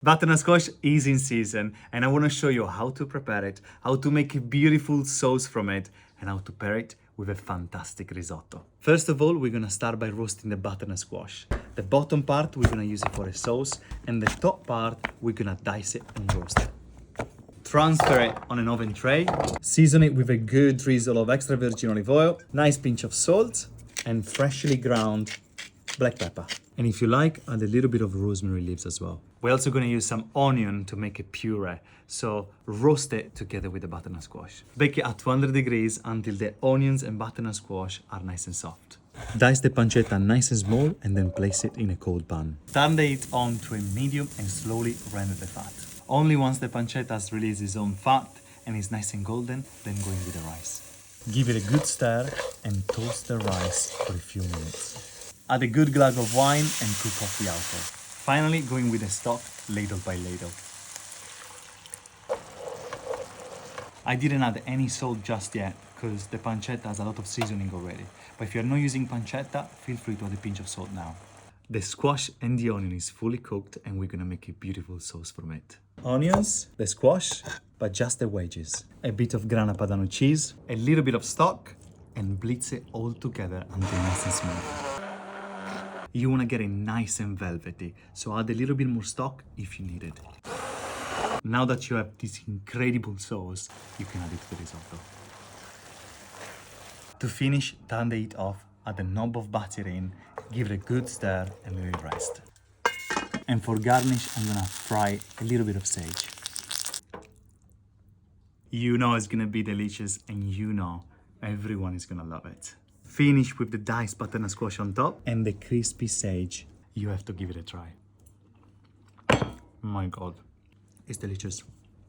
Butternut squash is in season and I want to show you how to prepare it, how to make a beautiful sauce from it, and how to pair it with a fantastic risotto. First of all, we're going to start by roasting the butternut squash. The bottom part, we're going to use it for a sauce, and the top part, we're going to dice it and roast it. Transfer it on an oven tray, season it with a good drizzle of extra virgin olive oil, nice pinch of salt, and freshly ground black pepper. And if you like, add a little bit of rosemary leaves as well. We're also going to use some onion to make a puree, so roast it together with the butternut squash. Bake it at 200 degrees until the onions and butternut squash are nice and soft. Dice the pancetta nice and small and then place it in a cold pan. Turn the heat on to a medium and slowly render the fat. Only once the pancetta has released its own fat and is nice and golden, then go in with the rice. Give it a good stir and toast the rice for a few minutes. Add a good glass of wine and cook off the outer. Finally, going with the stock ladle by ladle. I didn't add any salt just yet because the pancetta has a lot of seasoning already. But if you're not using pancetta, feel free to add a pinch of salt now. The squash and the onion is fully cooked and we're gonna make a beautiful sauce from it. Onions, the squash, but just the wedges. A bit of grana padano cheese, a little bit of stock, and blitz it all together until nice and smooth. You want to get it nice and velvety, so add a little bit more stock if you need it. Now that you have this incredible sauce, you can add it to the risotto. To finish, turn the heat off, add a knob of butter in, give it a good stir and let it rest. And for garnish, I'm gonna fry a little bit of sage. You know it's gonna be delicious and you know everyone is gonna love it. Finish with the diced butternut squash on top and the crispy sage. You have to give it a try. My God, it's delicious.